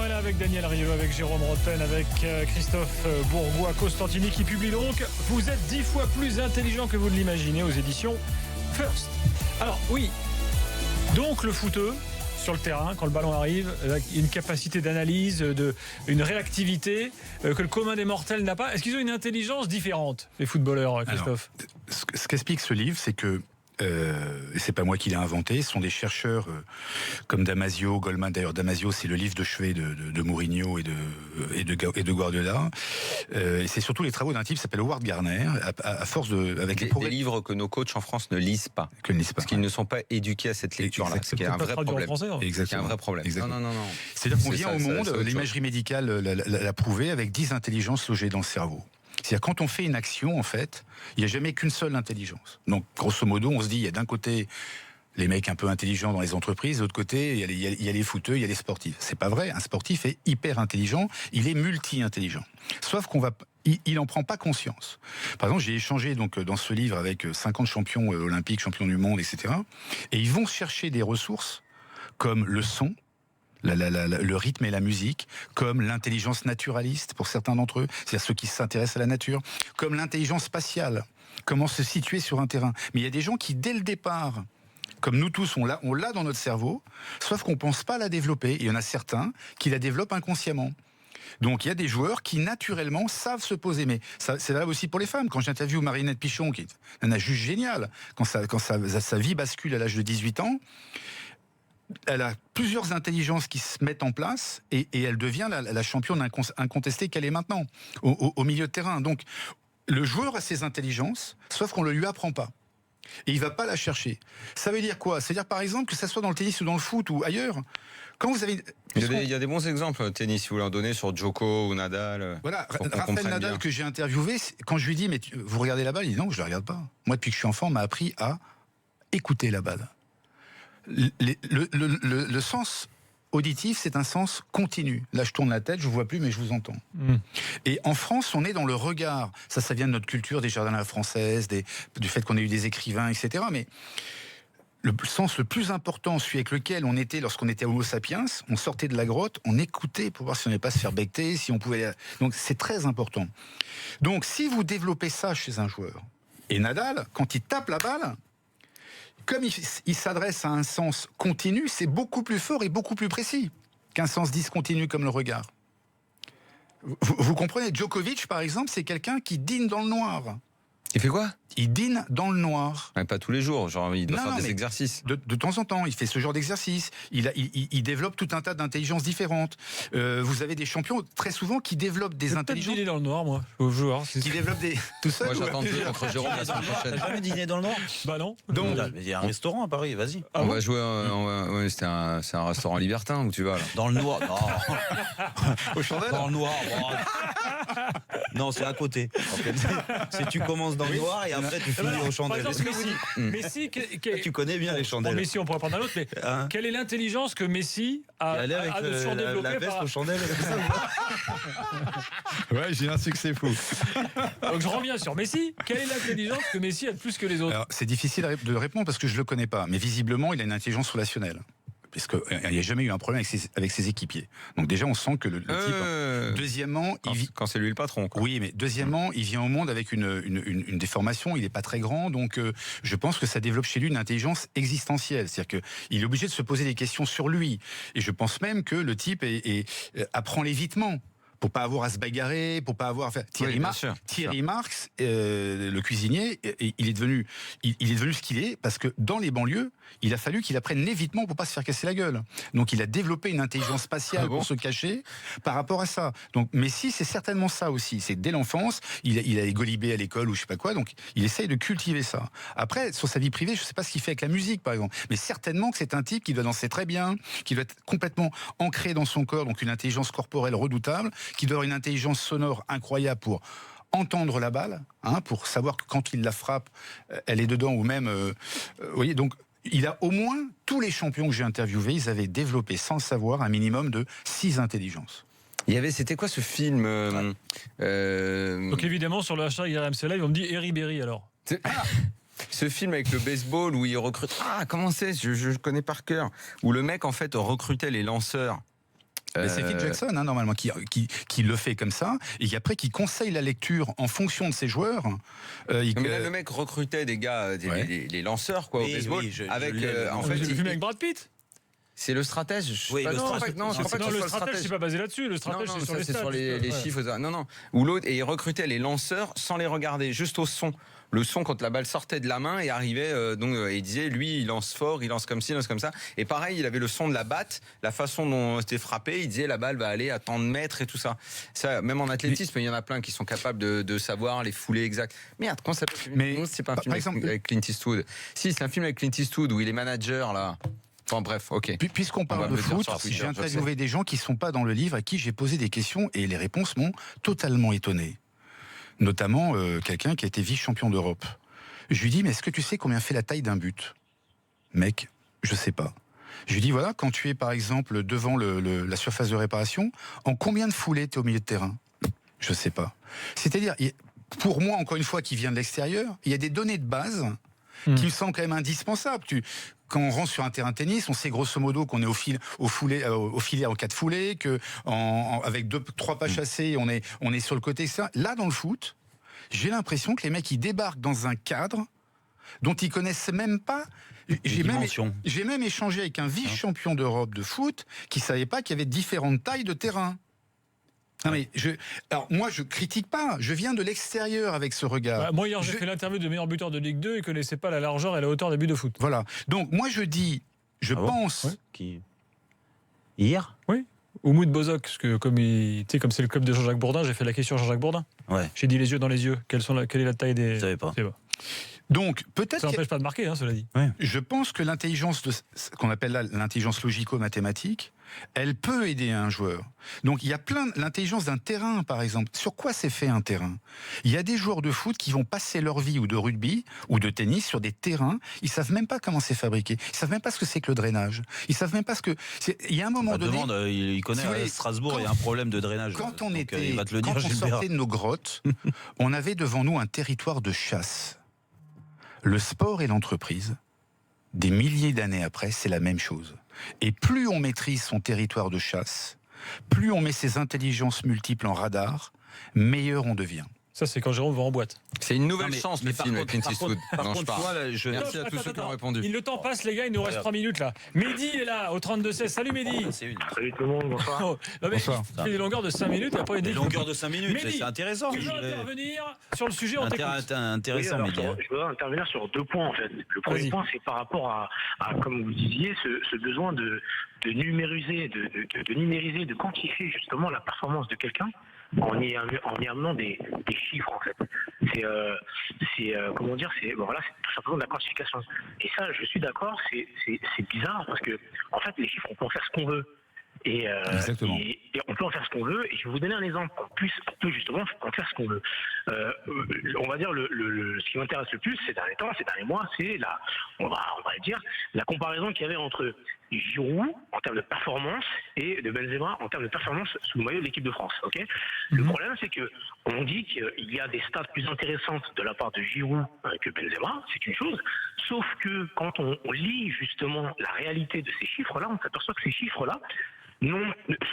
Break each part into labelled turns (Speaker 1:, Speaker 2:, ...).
Speaker 1: Lorena avec Daniel Riolo, avec Jérôme Rotten, avec Christophe Bourgois-Costantini qui publie donc « Vous êtes 10 fois plus intelligent que vous ne l'imaginez » aux éditions First. Alors oui, donc le footeux sur le terrain, quand le ballon arrive, une capacité d'analyse, une réactivité que le commun des mortels n'a pas. Est-ce qu'ils ont une intelligence différente, les footballeurs, Christophe ?
Speaker 2: Alors, ce qu'explique ce livre, c'est que c'est pas moi qui l'ai inventé, ce sont des chercheurs comme Damasio, Goldman. D'ailleurs, Damasio, c'est le livre de chevet de Mourinho et de Guardiola. Et c'est surtout les travaux d'un type qui s'appelle Howard Gardner. À force avec
Speaker 3: des livres que nos coachs en France ne lisent pas, parce qu'ils ne sont pas éduqués à cette lecture-là, ce qui est un vrai problème.
Speaker 2: Exactement.
Speaker 3: Un vrai problème.
Speaker 2: Non. C'est-à-dire qu'on vient au monde, l'imagerie médicale l'a prouvé, avec 10 intelligences logées dans le cerveau. C'est-à-dire quand on fait une action, en fait, il n'y a jamais qu'une seule intelligence. Donc, grosso modo, on se dit, il y a d'un côté les mecs un peu intelligents dans les entreprises, de l'autre côté, il y a les footeux, il y a les sportifs. C'est pas vrai, un sportif est hyper intelligent, il est multi-intelligent. Sauf il n'en prend pas conscience. Par exemple, j'ai échangé donc dans ce livre avec 50 champions olympiques, champions du monde, etc. Et ils vont chercher des ressources comme le son, le rythme et la musique, comme l'intelligence naturaliste pour certains d'entre eux, c'est-à-dire ceux qui s'intéressent à la nature, comme l'intelligence spatiale, comment se situer sur un terrain. Mais il y a des gens qui, dès le départ, comme nous tous, on l'a dans notre cerveau, sauf qu'on ne pense pas la développer. Et il y en a certains qui la développent inconsciemment. Donc il y a des joueurs qui naturellement savent se poser. Mais c'est valable aussi pour les femmes. Quand j'interviewe Marinette Pichon, qui est un juste génial, quand sa vie bascule à l'âge de 18 ans, elle a plusieurs intelligences qui se mettent en place et elle devient la championne incontestée qu'elle est maintenant au milieu de terrain. Donc le joueur a ses intelligences, sauf qu'on ne le lui apprend pas. Et il ne va pas la chercher. Ça veut dire quoi ? C'est-à-dire par exemple que ça soit dans le tennis ou dans le foot ou ailleurs, quand vous avez...
Speaker 3: Il y a des bons exemples au tennis, si vous voulez en donner, sur Djoko ou Nadal.
Speaker 2: Voilà, Raphaël Nadal que j'ai interviewé, quand je lui dis « mais vous regardez la balle ?» Il dit « non, je ne la regarde pas. Moi, depuis que je suis enfant, on m'a appris à écouter la balle. » Le sens auditif, c'est un sens continu. Là, je tourne la tête, je vous vois plus, mais je vous entends. Et en France, on est dans le regard. Ça vient de notre culture, des jardins à la française, du fait qu'on a eu des écrivains, etc. Mais le sens le plus important, celui avec lequel on était lorsqu'on était Homo sapiens, on sortait de la grotte, on écoutait pour voir si on n'allait pas se faire becter, si on pouvait... Donc, c'est très important. Donc, si vous développez ça chez un joueur, et Nadal, quand il tape la balle... Comme il s'adresse à un sens continu, c'est beaucoup plus fort et beaucoup plus précis qu'un sens discontinu comme le regard. Vous comprenez, Djokovic, par exemple, c'est quelqu'un qui dîne dans le noir.
Speaker 3: Il fait quoi ?
Speaker 2: Il dîne dans le noir.
Speaker 3: Pas tous les jours, genre il doit faire des exercices.
Speaker 2: De temps en temps, il fait ce genre d'exercice. Il développe tout un tas d'intelligences différentes. Vous avez des champions, très souvent, qui développent des intelligences...
Speaker 1: dîner dans le noir, moi. Je veux voir.
Speaker 2: Qui développent des... Tout seul.
Speaker 3: Moi, j'attends contre Jérôme la semaine prochaine.
Speaker 4: T'as jamais dîné dans le noir ?
Speaker 1: Bah non.
Speaker 2: Donc,
Speaker 4: il y a un restaurant à Paris, vas-y.
Speaker 3: On va jouer... c'est un restaurant libertin où tu vas, là.
Speaker 4: Dans le noir. Non.
Speaker 2: Au Chandelle.
Speaker 4: Dans le noir. Non, c'est à côté. En fait, tu commences dans le noir et après tu finis aux chandelles.
Speaker 1: Par exemple, Messi,
Speaker 4: Tu connais bien les chandelles.
Speaker 1: Messi, on pourrait prendre un autre, mais quelle est l'intelligence que Messi a de surdévelopper
Speaker 4: la veste aux chandelles.
Speaker 2: Ouais, j'ai un succès fou.
Speaker 1: Donc je reviens sur Messi. Quelle est l'intelligence que Messi a de plus que les autres ?
Speaker 2: Alors, c'est difficile de répondre parce que je le connais pas, mais visiblement, il a une intelligence relationnelle. Parce qu'il n'y a jamais eu un problème avec ses équipiers. Donc déjà, on sent que le type... Deuxièmement...
Speaker 3: Quand c'est lui le patron, quoi.
Speaker 2: Oui, mais deuxièmement, il vient au monde avec une déformation, il n'est pas très grand, donc je pense que ça développe chez lui une intelligence existentielle. C'est-à-dire qu'il est obligé de se poser des questions sur lui. Et je pense même que le type apprend l'évitement. Pour pas avoir à se bagarrer, pour pas avoir à faire... Thierry Marx, le cuisinier, il est devenu ce qu'il est parce que dans les banlieues, il a fallu qu'il apprenne l'évitement pour pas se faire casser la gueule. Donc il a développé une intelligence spatiale pour se cacher par rapport à ça. Donc Messi, c'est certainement ça aussi. C'est dès l'enfance, il a égolibé à l'école ou je sais pas quoi, donc il essaye de cultiver ça. Après, sur sa vie privée, je sais pas ce qu'il fait avec la musique, par exemple, mais certainement que c'est un type qui doit danser très bien, qui doit être complètement ancré dans son corps, donc une intelligence corporelle redoutable, qui doit avoir une intelligence sonore incroyable pour entendre la balle, pour savoir que quand il la frappe, elle est dedans, ou même... vous voyez, donc il a au moins, tous les champions que j'ai interviewés, ils avaient développé sans le savoir un minimum de 6 intelligences.
Speaker 3: C'était quoi ce film
Speaker 1: Donc évidemment, sur le hashtag RMC Live, on me dit Eri Berry alors.
Speaker 3: Ce film avec le baseball où il recrute... comment c'est ? Je connais par cœur. Où le mec, en fait, recrutait les lanceurs
Speaker 2: C'est Phil Jackson, normalement, qui le fait comme ça, et après qui conseille la lecture en fonction de ses joueurs.
Speaker 3: Mais là, le mec recrutait des gars, les lanceurs, quoi, au baseball.
Speaker 1: En fait, il avec Brad Pitt.
Speaker 3: C'est le stratège.
Speaker 1: Oui, le stratège, c'est pas basé là-dessus. Le stratège, c'est sur les
Speaker 3: chiffres. Non. Ou l'autre, et il recrutait les lanceurs sans les regarder, juste au son. Le son quand la balle sortait de la main et arrivait, et il disait, lui, il lance fort, il lance comme ci, il lance comme ça. Et pareil, il avait le son de la batte, la façon dont c'était frappé. Il disait, la balle va aller à tant de mètres et tout ça. Ça, même en athlétisme, il y en a plein qui sont capables de savoir les foulées exactes. Merde, comment ça s'appelle ? Mais c'est pas un film avec Clint Eastwood. Si, c'est un film avec Clint Eastwood où il est manager là. Enfin, bref, ok.
Speaker 2: Puisqu'on parle de foot, j'ai interviewé des gens qui ne sont pas dans le livre, à qui j'ai posé des questions et les réponses m'ont totalement étonné. Notamment quelqu'un qui a été vice-champion d'Europe. Je lui dis, mais est-ce que tu sais combien fait la taille d'un but ? Mec, je sais pas. Je lui dis, voilà, quand tu es par exemple devant la surface de réparation, en combien de foulées tu es au milieu de terrain ? Je sais pas. C'est-à-dire, pour moi, encore une fois, qui vient de l'extérieur, il y a des données de base qui me semblent quand même indispensables. Quand on rentre sur un terrain de tennis, on sait grosso modo qu'on est au filet en 4 foulées, que avec 2-3 pas chassés, on est sur le côté. Là, dans le foot, j'ai l'impression que les mecs ils débarquent dans un cadre dont ils connaissent même pas. J'ai même échangé avec un vice-champion d'Europe de foot qui savait pas qu'il y avait différentes tailles de terrain. Non mais alors moi je critique pas, je viens de l'extérieur avec ce regard.
Speaker 1: Moi hier j'ai fait l'interview de meilleur buteur de Ligue 2 et connaissait pas la largeur et la hauteur des buts de foot.
Speaker 2: Voilà. Donc moi je dis, pense.
Speaker 4: Ouais. Qui hier ?
Speaker 1: Oui. Oumoud Bozok, parce que comme c'est le club de Jean-Jacques Bourdin, j'ai fait la question Jean-Jacques Bourdin.
Speaker 4: Ouais.
Speaker 1: J'ai dit les yeux dans les yeux. Quelle est la taille des.
Speaker 4: Je savais pas.
Speaker 2: Donc peut-être.
Speaker 1: Ça n'empêche pas de marquer, cela dit.
Speaker 4: Ouais.
Speaker 2: Je pense que l'intelligence ce qu'on appelle là l'intelligence logico-mathématique, elle peut aider un joueur. Donc il y a l'intelligence d'un terrain, par exemple. Sur quoi c'est fait un terrain ? Il y a des joueurs de foot qui vont passer leur vie, ou de rugby, ou de tennis, sur des terrains. Ils savent même pas comment c'est fabriqué. Ils savent même pas ce que c'est que le drainage. Ils savent même pas ce que. Il y a un moment donné.
Speaker 4: Il connaît à Strasbourg, il y a un problème de drainage.
Speaker 2: Quand on sortait de nos grottes, on avait devant nous un territoire de chasse. Le sport et l'entreprise, des milliers d'années après, c'est la même chose. Et plus on maîtrise son territoire de chasse, plus on met ses intelligences multiples en radar, meilleur on devient.
Speaker 1: Ça, c'est quand Jérôme va en boîte.
Speaker 3: C'est une nouvelle chance, le film avec Clint Eastwood.
Speaker 1: Merci à tous ceux qui ont répondu. Le temps passe, les gars, il nous reste 3 minutes là. Mehdi est là, au 32-16. Salut Mehdi.
Speaker 5: Salut tout le monde, bonsoir.
Speaker 2: Bonsoir.
Speaker 1: Il fait des longueurs de 5 minutes. Après, il
Speaker 4: des longueurs de 5 minutes, c'est intéressant.
Speaker 1: Tu veux intervenir sur le sujet, on t'écoute.
Speaker 4: Intéressant, Mehdi.
Speaker 5: Je veux intervenir sur 2 points en fait. Le premier point, c'est par rapport à, comme vous disiez, ce besoin de numériser, de numériser, de quantifier justement la performance de quelqu'un. En y amenant des chiffres en fait. C'est tout simplement de la quantification. Et ça, je suis d'accord, c'est bizarre parce que en fait les chiffres on peut en faire ce qu'on veut. Et on peut en faire ce qu'on veut. Et je vais vous donner un exemple. On peut justement en faire ce qu'on veut. On va dire ce qui m'intéresse le plus ces derniers temps, ces derniers mois, c'est on va dire la comparaison qu'il y avait entre Giroud en termes de performance et de Benzema en termes de performance sous le maillot de l'équipe de France. Okay, le problème, c'est que on dit qu'il y a des stats plus intéressantes de la part de Giroud que Benzema, c'est une chose. Sauf que quand on lit justement la réalité de ces chiffres-là, on s'aperçoit que ces chiffres-là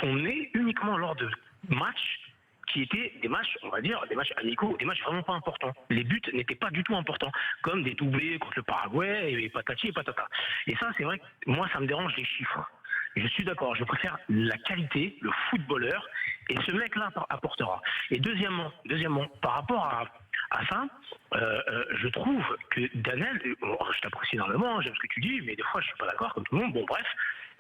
Speaker 5: sont nés uniquement lors de matchs qui étaient des matchs, on va dire, des matchs amicaux, des matchs vraiment pas importants. Les buts n'étaient pas du tout importants, comme des doublés contre le Paraguay et patati et patata. Et ça, c'est vrai que moi, ça me dérange les chiffres. Je suis d'accord, je préfère la qualité, le footballeur, et ce mec-là apportera. Et deuxièmement, par rapport à ça, je trouve que Daniel, je t'apprécie énormément, j'aime ce que tu dis, mais des fois je suis pas d'accord comme tout le monde. Bon bref,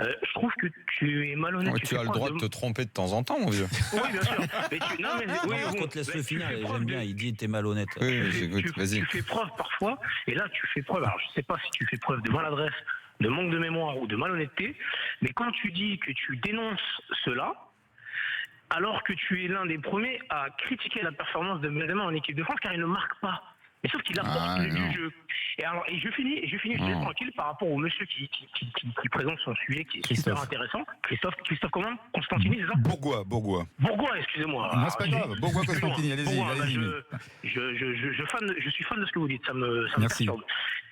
Speaker 5: je trouve que tu es malhonnête.
Speaker 3: Ouais, tu as le droit de te tromper de temps en temps, mon vieux.
Speaker 5: Oui, bien sûr. Mais
Speaker 4: par contre, laisse-le finir, j'aime bien, il dit t'es malhonnête.
Speaker 3: Oui, j'écoute, vas-y.
Speaker 5: Tu fais preuve parfois, et là tu fais preuve, alors je sais pas si tu fais preuve de maladresse, de manque de mémoire ou de malhonnêteté, mais quand tu dis que tu dénonces cela, alors que tu es l'un des premiers à critiquer la performance de Benzema en équipe de France car il ne marque pas. Mais sauf qu'il apporte du jeu. Et je finis, je te laisse tranquille par rapport au monsieur qui présente son sujet qui est super intéressant. Christophe comment ? Constantini, c'est ça ?
Speaker 2: Bourgois,
Speaker 5: excusez-moi.
Speaker 2: Non, c'est pas grave. Bourgois, Constantini, allez-y.
Speaker 5: Je suis fan de ce que vous dites, ça me perturbe.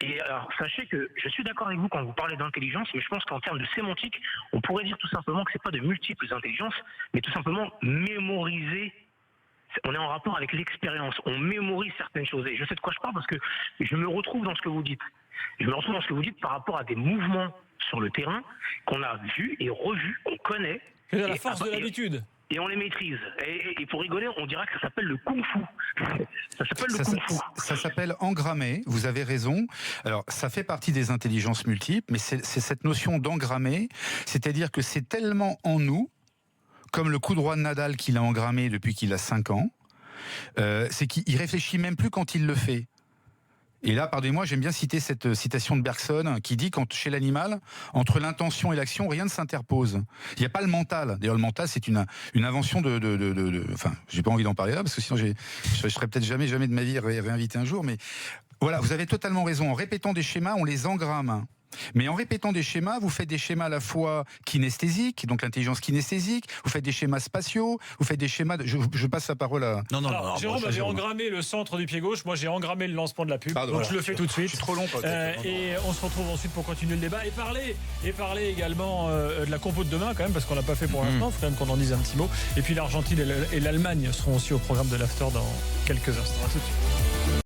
Speaker 5: Et alors, sachez que je suis d'accord avec vous quand vous parlez d'intelligence, mais je pense qu'en termes de sémantique, on pourrait dire tout simplement que c'est pas de multiples intelligences, mais tout simplement mémoriser. On est en rapport avec l'expérience. On mémorise certaines choses. Et je sais de quoi je parle parce que je me retrouve dans ce que vous dites. Je me retrouve dans ce que vous dites par rapport à des mouvements sur le terrain qu'on a vus et revus, qu'on connaît.
Speaker 1: C'est la force de l'habitude.
Speaker 5: Et on les maîtrise. Et pour rigoler, on dirait que ça s'appelle le kung-fu. Ça s'appelle le kung-fu.
Speaker 2: Ça s'appelle engrammer, vous avez raison. Alors, ça fait partie des intelligences multiples, mais c'est cette notion d'engrammer, c'est-à-dire que c'est tellement en nous, comme le coup droit de Nadal qu'il a engrammé depuis qu'il a 5 ans, c'est qu'il réfléchit même plus quand il le fait. Et là, pardonnez-moi, j'aime bien citer cette citation de Bergson qui dit quand chez l'animal, entre l'intention et l'action, rien ne s'interpose. Il n'y a pas le mental. D'ailleurs, le mental, c'est une invention enfin, j'ai pas envie d'en parler là parce que sinon je serais peut-être jamais de ma vie réinvité un jour. Mais voilà, vous avez totalement raison. En répétant des schémas, on les engramme. Mais en répétant des schémas, vous faites des schémas à la fois kinesthésiques, donc l'intelligence kinesthésique, vous faites des schémas spatiaux, vous faites des schémas... Je passe la parole à...
Speaker 1: Non, Jérôme avait engrammé le centre du pied gauche, moi j'ai engrammé le lancement de la pub, donc je le fais tout de suite.
Speaker 2: Je suis trop long.
Speaker 1: Et on se retrouve ensuite pour continuer le débat et parler également de la compo de demain quand même, parce qu'on l'a pas fait pour l'instant, il faut quand même qu'on en dise un petit mot. Et puis l'Argentine et l'Allemagne seront aussi au programme de l'After dans quelques instants. À tout de suite.